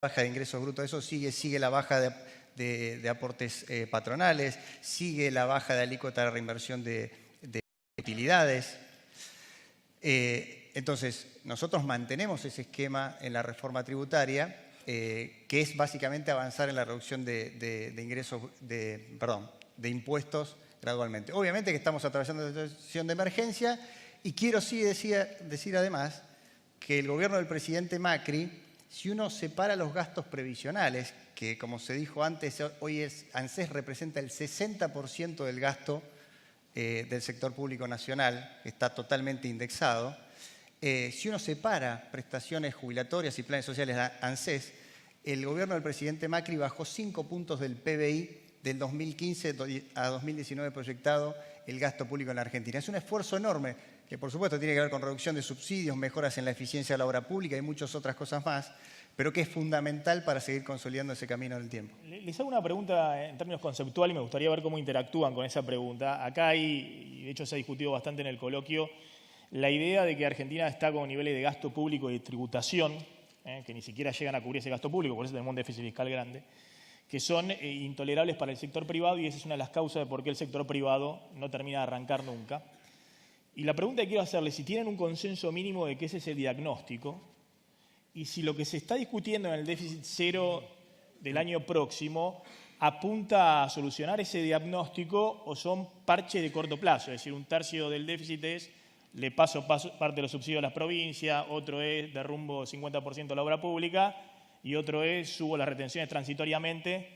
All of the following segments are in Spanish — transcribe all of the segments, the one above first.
baja de ingresos brutos, eso sigue la baja de aportes patronales, sigue la baja de alícuota de reinversión de utilidades. Entonces, nosotros mantenemos ese esquema en la reforma tributaria, que es básicamente avanzar en la reducción de impuestos gradualmente. Obviamente que estamos atravesando una situación de emergencia y quiero sí decir además que el gobierno del presidente Macri, si uno separa los gastos previsionales, que como se dijo antes, hoy ANSES representa el 60% del gasto del sector público nacional, que está totalmente indexado. Si uno separa prestaciones jubilatorias y planes sociales de ANSES, el gobierno del presidente Macri bajó 5 puntos del PBI del 2015 a 2019 proyectado el gasto público en la Argentina. Es un esfuerzo enorme que por supuesto tiene que ver con reducción de subsidios, mejoras en la eficiencia de la obra pública y muchas otras cosas más, pero que es fundamental para seguir consolidando ese camino en el tiempo. Les hago una pregunta en términos conceptuales y me gustaría ver cómo interactúan con esa pregunta. Acá hay, y de hecho se ha discutido bastante en el coloquio, la idea de que Argentina está con niveles de gasto público y de tributación, que ni siquiera llegan a cubrir ese gasto público, por eso tenemos un déficit fiscal grande, que son intolerables para el sector privado y esa es una de las causas de por qué el sector privado no termina de arrancar nunca. Y la pregunta que quiero hacerles, si tienen un consenso mínimo de que ese es el diagnóstico y si lo que se está discutiendo en el déficit cero del año próximo apunta a solucionar ese diagnóstico o son parches de corto plazo, es decir, un tercio del déficit es le paso parte de los subsidios a las provincias, otro es derrumbo 50% de la obra pública y otro es subo las retenciones transitoriamente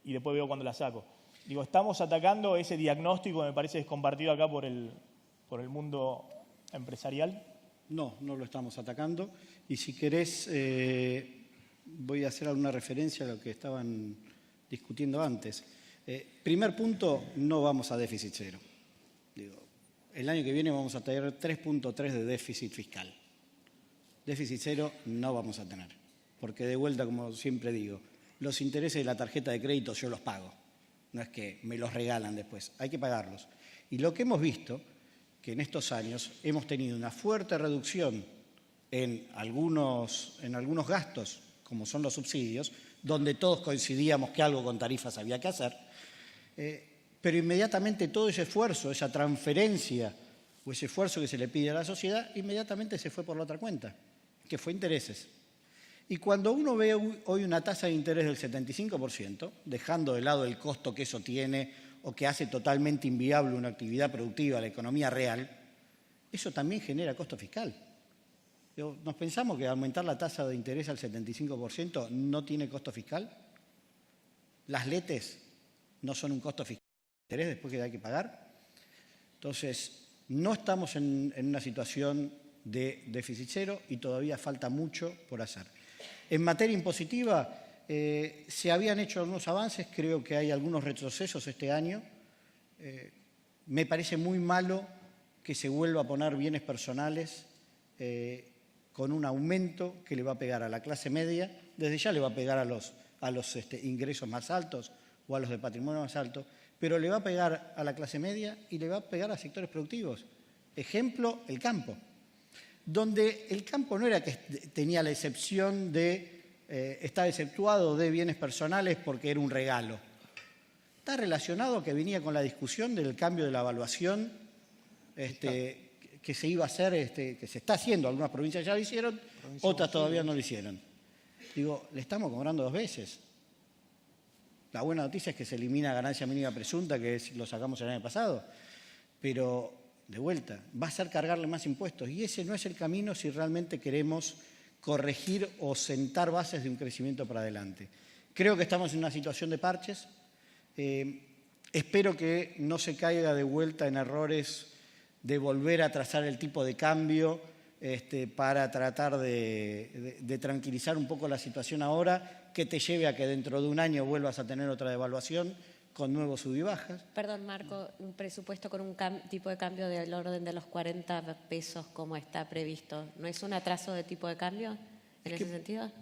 y después veo cuándo las saco. Digo, estamos atacando ese diagnóstico que me parece es compartido acá por el mundo empresarial. No, no lo estamos atacando. Y si querés, voy a hacer alguna referencia a lo que estaban discutiendo antes. Primer punto, no vamos a déficit cero. Digo, el año que viene vamos a tener 3.3 de déficit fiscal. Déficit cero no vamos a tener. Porque de vuelta, como siempre digo, los intereses de la tarjeta de crédito yo los pago. No es que me los regalan después, hay que pagarlos. Y lo que hemos visto, que en estos años hemos tenido una fuerte reducción en algunos gastos, como son los subsidios, donde todos coincidíamos que algo con tarifas había que hacer, pero inmediatamente todo ese esfuerzo, esa transferencia o ese esfuerzo que se le pide a la sociedad, inmediatamente se fue por la otra cuenta, que fue intereses. Y cuando uno ve hoy una tasa de interés del 75%, dejando de lado el costo que eso tiene o que hace totalmente inviable una actividad productiva, la economía real, eso también genera costo fiscal. ¿Nos pensamos que aumentar la tasa de interés al 75% no tiene costo fiscal? Las letes no son un costo fiscal de interés después que hay que pagar. Entonces, no estamos en una situación de déficit cero y todavía falta mucho por hacer. En materia impositiva, se habían hecho algunos avances, creo que hay algunos retrocesos este año. Me parece muy malo que se vuelva a poner bienes personales con un aumento que le va a pegar a la clase media, desde ya le va a pegar a los ingresos más altos o a los de patrimonio más alto, pero le va a pegar a la clase media y le va a pegar a sectores productivos. Ejemplo, el campo, donde el campo no era que tenía la excepción de estaba exceptuado de bienes personales porque era un regalo. Está relacionado que venía con la discusión del cambio de la evaluación que se iba a hacer, que se está haciendo. Algunas provincias ya lo hicieron, otras todavía no lo hicieron. Digo, le estamos cobrando 2 veces. La buena noticia es que se elimina ganancia mínima presunta, que lo sacamos el año pasado, pero de vuelta, va a ser cargarle más impuestos y ese no es el camino si realmente queremos corregir o sentar bases de un crecimiento para adelante. Creo que estamos en una situación de parches. Espero que no se caiga de vuelta en errores de volver a trazar el tipo de cambio para tratar de tranquilizar un poco la situación ahora, que te lleve a que dentro de un año vuelvas a tener otra devaluación con nuevos sub y bajas. Perdón, Marco, un presupuesto con un tipo de cambio del orden de los 40 pesos como está previsto, ¿no es un atraso de tipo de cambio en ese sentido?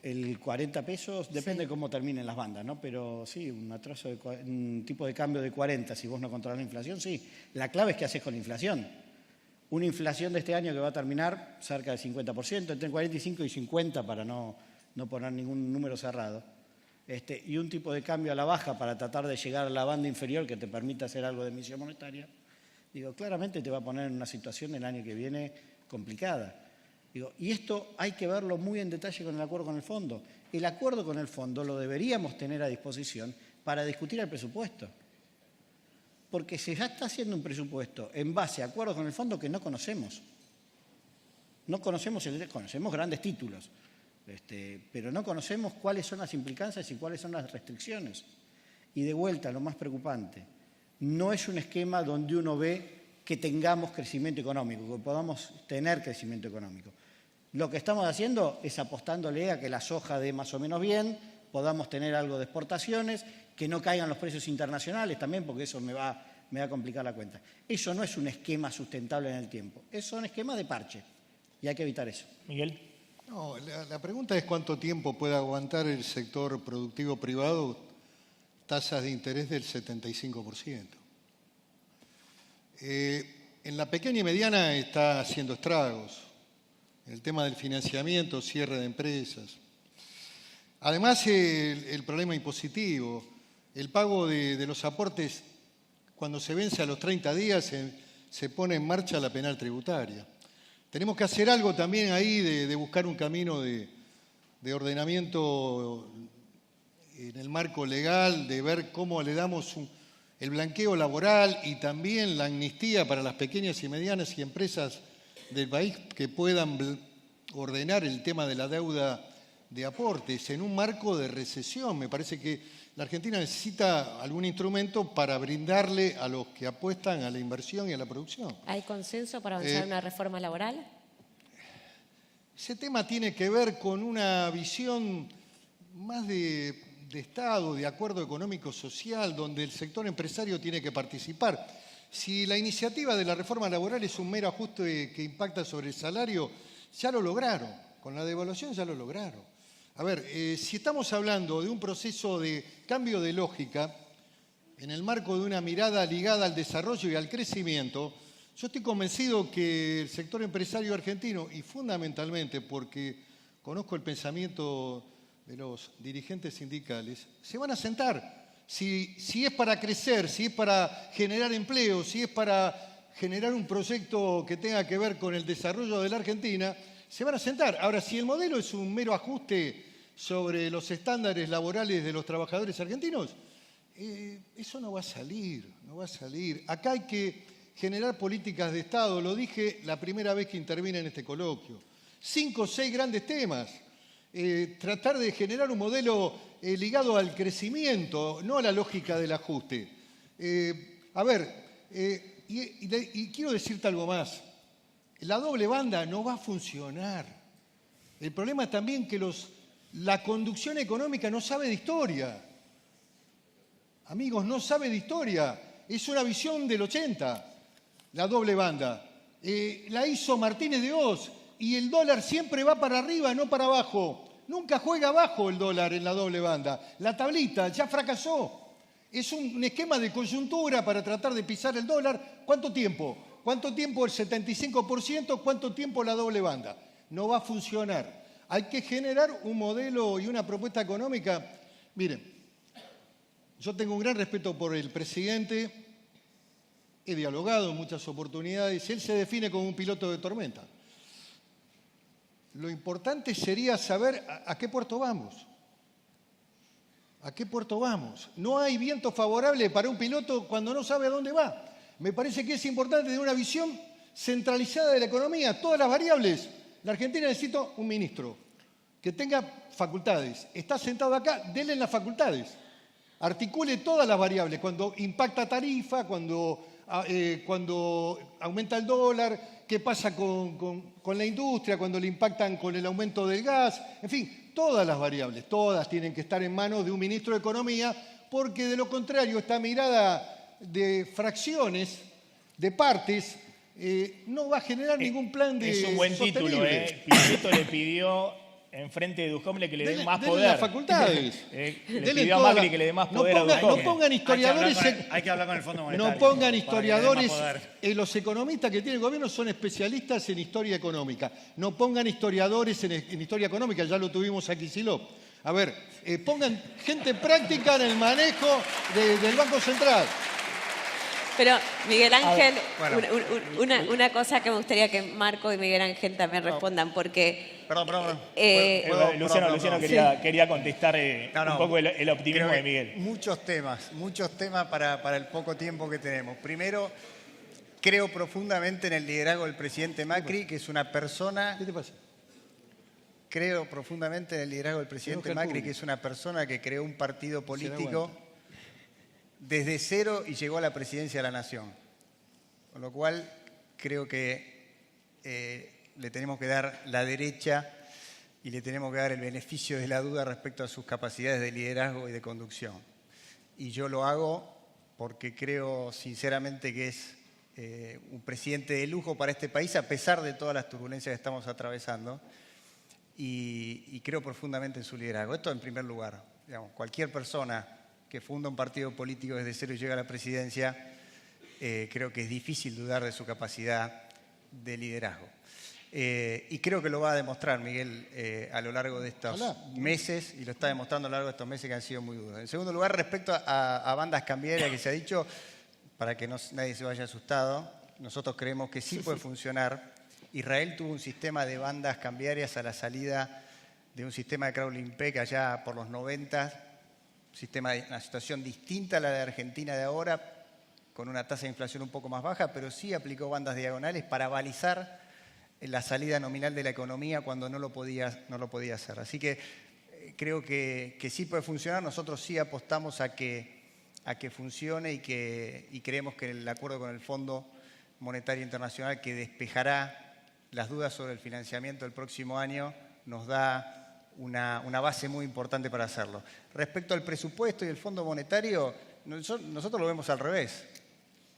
El 40 pesos depende de cómo terminen las bandas, ¿no? Pero sí, un atraso, un tipo de cambio de 40, si vos no controlas la inflación, sí. La clave es qué haces con la inflación. Una inflación de este año que va a terminar cerca del 50%, entre 45 y 50 para no no poner ningún número cerrado, y un tipo de cambio a la baja para tratar de llegar a la banda inferior que te permita hacer algo de emisión monetaria, digo, claramente te va a poner en una situación el año que viene complicada. Digo, y esto hay que verlo muy en detalle con el acuerdo con el fondo. El acuerdo con el fondo lo deberíamos tener a disposición para discutir el presupuesto. Porque se ya está haciendo un presupuesto en base a acuerdos con el fondo que no conocemos. No conocemos, conocemos grandes títulos, pero no conocemos cuáles son las implicancias y cuáles son las restricciones. Y de vuelta, lo más preocupante, no es un esquema donde uno ve que tengamos crecimiento económico, que podamos tener crecimiento económico. Lo que estamos haciendo es apostándole a que la soja dé más o menos bien, podamos tener algo de exportaciones, que no caigan los precios internacionales también, porque eso me va a complicar la cuenta. Eso no es un esquema sustentable en el tiempo, son esquemas de parche y hay que evitar eso. Miguel. No, la pregunta es cuánto tiempo puede aguantar el sector productivo privado tasas de interés del 75%. En la pequeña y mediana está haciendo estragos. El tema del financiamiento, cierre de empresas. Además, el problema impositivo, el pago de los aportes, cuando se vence a los 30 días, se pone en marcha la penal tributaria. Tenemos que hacer algo también ahí de buscar un camino de ordenamiento en el marco legal, de ver cómo le damos el blanqueo laboral y también la amnistía para las pequeñas y medianas y empresas del país que puedan ordenar el tema de la deuda de aportes en un marco de recesión. Me parece que la Argentina necesita algún instrumento para brindarle a los que apuestan a la inversión y a la producción. ¿Hay consenso para avanzar en una reforma laboral? Ese tema tiene que ver con una visión más de Estado, de acuerdo económico-social, donde el sector empresario tiene que participar. Si la iniciativa de la reforma laboral es un mero ajuste que impacta sobre el salario, ya lo lograron. Con la devaluación ya lo lograron. A ver, si estamos hablando de un proceso de cambio de lógica en el marco de una mirada ligada al desarrollo y al crecimiento, yo estoy convencido que el sector empresario argentino, y fundamentalmente porque conozco el pensamiento de los dirigentes sindicales, se van a sentar. Si es para crecer, si es para generar empleo, si es para generar un proyecto que tenga que ver con el desarrollo de la Argentina, se van a sentar. Ahora, si el modelo es un mero ajuste sobre los estándares laborales de los trabajadores argentinos, eso no va a salir, no va a salir. Acá hay que generar políticas de Estado, lo dije la primera vez que intervine en este coloquio. 5 o 6 grandes temas. Tratar de generar un modelo ligado al crecimiento, no a la lógica del ajuste. Y quiero decirte algo más. La doble banda no va a funcionar. El problema es también que la conducción económica no sabe de historia. Amigos, no sabe de historia. Es una visión del 80, la doble banda. La hizo Martínez de Oz y el dólar siempre va para arriba, no para abajo. Nunca juega abajo el dólar en la doble banda. La tablita ya fracasó. Es un esquema de coyuntura para tratar de pisar el dólar. ¿Cuánto tiempo? ¿Cuánto tiempo el 75%? ¿Cuánto tiempo la doble banda? No va a funcionar. Hay que generar un modelo y una propuesta económica. Miren, yo tengo un gran respeto por el presidente. He dialogado en muchas oportunidades. Él se define como un piloto de tormenta. Lo importante sería saber a qué puerto vamos. ¿A qué puerto vamos? No hay viento favorable para un piloto cuando no sabe a dónde va. Me parece que es importante tener una visión centralizada de la economía, todas las variables. La Argentina necesita un ministro que tenga facultades. Está sentado acá, denle las facultades. Articule todas las variables, cuando impacta tarifa, cuando aumenta el dólar, qué pasa con la industria, cuando le impactan con el aumento del gas. En fin, todas las variables, todas tienen que estar en manos de un ministro de Economía, porque de lo contrario esta mirada de fracciones, de partes, no va a generar ningún plan de Es un buen sostenible. título, Pichetto le pidió enfrente de Duhomle que le Dele- den más dele poder. las facultades. Le Dele pidió a toda Macri la- que le dé más no poder ponga- a Duhomle. no pongan historiadores Hay que hablar con el Fondo Monetario. No pongan para que le den historiadores, más poder. los economistas que tiene el gobierno son especialistas en historia económica. No pongan historiadores en historia económica, ya lo tuvimos aquí, Kicillof. A ver, pongan gente práctica en el manejo del Banco Central. Pero, Miguel Ángel, bueno. una cosa que me gustaría que Marco y Miguel Ángel también respondan, porque... Perdón. Luciano quería contestar un poco el optimismo Creo de que Miguel. Muchos temas para el poco tiempo que tenemos. Primero, creo profundamente en el liderazgo del presidente Macri, que es una persona... ¿Qué te pasa? Creo profundamente en el liderazgo del presidente Macri, que es una persona que creó un partido político desde cero y llegó a la presidencia de la Nación. Con lo cual, creo que le tenemos que dar la derecha y le tenemos que dar el beneficio de la duda respecto a sus capacidades de liderazgo y de conducción. Y yo lo hago porque creo sinceramente que es un presidente de lujo para este país, a pesar de todas las turbulencias que estamos atravesando. Y creo profundamente en su liderazgo. Esto en primer lugar. Digamos, cualquier persona que funda un partido político desde cero y llega a la presidencia, creo que es difícil dudar de su capacidad de liderazgo. Y creo que lo va a demostrar Miguel a lo largo de estos meses, y lo está demostrando a lo largo de estos meses que han sido muy duros. En segundo lugar, respecto a bandas cambiarias que se ha dicho, para que nadie se vaya asustado, nosotros creemos que sí puede funcionar. Israel tuvo un sistema de bandas cambiarias a la salida de un sistema de crawling peg allá por los 90, una situación distinta a la de Argentina de ahora, con una tasa de inflación un poco más baja, pero sí aplicó bandas diagonales para balizar la salida nominal de la economía cuando no lo podía hacer. Así que creo que sí puede funcionar. Nosotros sí apostamos a que funcione y creemos que el acuerdo con el Fondo Monetario Internacional, que despejará las dudas sobre el financiamiento del próximo año, nos da una base muy importante para hacerlo. Respecto al presupuesto y el Fondo Monetario, nosotros lo vemos al revés.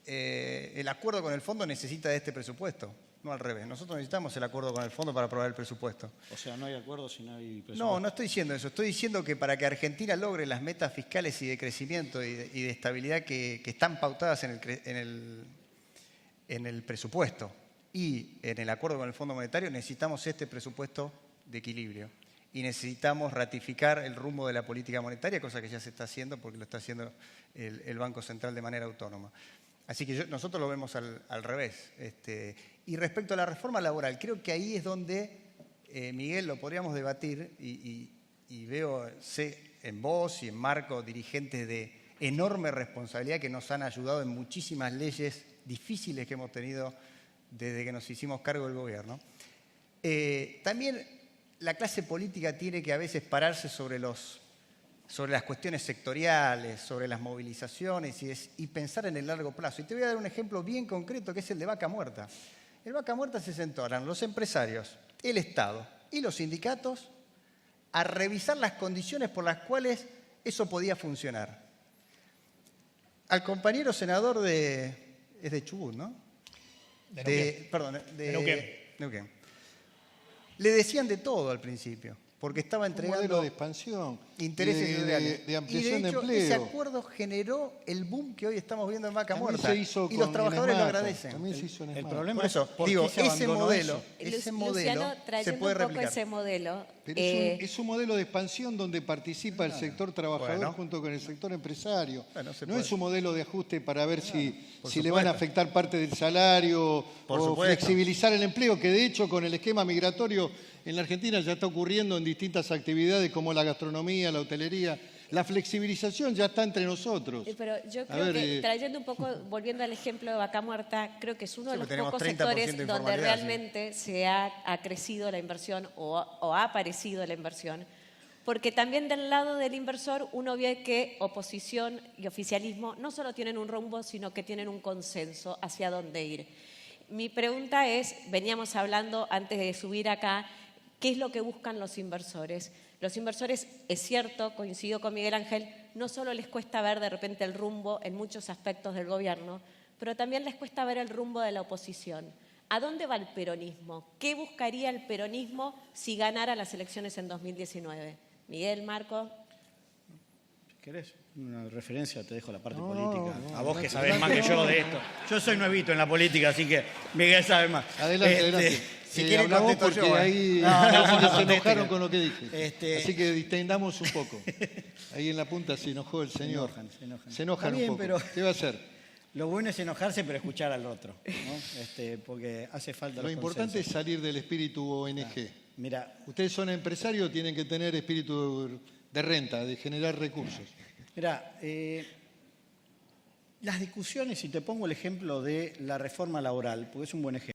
El acuerdo con el Fondo necesita de este presupuesto, no al revés. Nosotros necesitamos el acuerdo con el Fondo para aprobar el presupuesto. O sea, no hay acuerdo si no hay presupuesto. No estoy diciendo eso. Estoy diciendo que para que Argentina logre las metas fiscales y de crecimiento y de estabilidad que están pautadas en el presupuesto y en el acuerdo con el Fondo Monetario, necesitamos este presupuesto de equilibrio. Y necesitamos ratificar el rumbo de la política monetaria, cosa que ya se está haciendo porque lo está haciendo el Banco Central de manera autónoma. Así que nosotros lo vemos al revés. Y respecto a la reforma laboral, creo que ahí es donde, Miguel, lo podríamos debatir y sé en vos y en Marco dirigentes de enorme responsabilidad que nos han ayudado en muchísimas leyes difíciles que hemos tenido desde que nos hicimos cargo del gobierno. También la clase política tiene que a veces pararse sobre las cuestiones sectoriales, sobre las movilizaciones y pensar en el largo plazo. Y te voy a dar un ejemplo bien concreto que es el de Vaca Muerta. En Vaca Muerta se sentaron los empresarios, el Estado y los sindicatos a revisar las condiciones por las cuales eso podía funcionar. Al compañero senador es de Chubut, ¿no? De Neuquén. Le decían de todo al principio, porque estaba Un modelo entregando de expansión, intereses ideales. de ampliación y de hecho, de empleo. ese acuerdo generó el boom que hoy estamos viendo en Vaca También Muerta. se hizo Y los con trabajadores lo Enesmaco, agradecen. también se hizo en El Enesmaco. problema Por eso, es por qué digo, se ese abandonó modelo eso. Luciano, se trayendo puede un poco replicar. ese modelo. Pero es un modelo de expansión donde participa el sector trabajador Bueno. junto con el sector empresario. Bueno, se No puede. es un modelo de ajuste para ver si por le van a supuesto. afectar parte del salario Por o supuesto. flexibilizar el empleo, que de hecho con el esquema migratorio en la Argentina ya está ocurriendo en distintas actividades como la gastronomía, la hotelería. La flexibilización ya está entre nosotros. Pero yo A creo ver, que, trayendo un poco, volviendo al ejemplo de Vaca Muerta, creo que es uno de Sí, los porque tenemos pocos 30% sectores de donde informalidad, realmente se ha crecido la inversión o ha aparecido la inversión. Porque también del lado del inversor uno ve que oposición y oficialismo no solo tienen un rumbo, sino que tienen un consenso hacia dónde ir. Mi pregunta es, veníamos hablando antes de subir acá, ¿qué es lo que buscan los inversores? Los inversores, es cierto, coincido con Miguel Ángel, no solo les cuesta ver de repente el rumbo en muchos aspectos del gobierno, pero también les cuesta ver el rumbo de la oposición. ¿A dónde va el peronismo? ¿Qué buscaría el peronismo si ganara las elecciones en 2019? Miguel, Marco. ¿Querés una referencia? Te dejo la parte política. A vos que sabés más que yo de esto. Yo soy nuevito en la política, así que Miguel sabe más. Adelante, adelante. si quiere hablamos contesto porque yo, ahí no, se enojaron conteste. con lo que dije. Este- Así que distendamos un poco. Ahí en la punta se enojó el señor. Se enojan. Está un bien, poco. pero- ¿Qué va a hacer? Lo bueno es enojarse, pero escuchar al otro, ¿no? Porque hace falta Lo los importante es consensos. salir del espíritu ONG. Mira, Ustedes son empresarios, tienen que tener espíritu de renta, de generar recursos. Mira, las discusiones, y te pongo el ejemplo de la reforma laboral, porque es un buen ejemplo.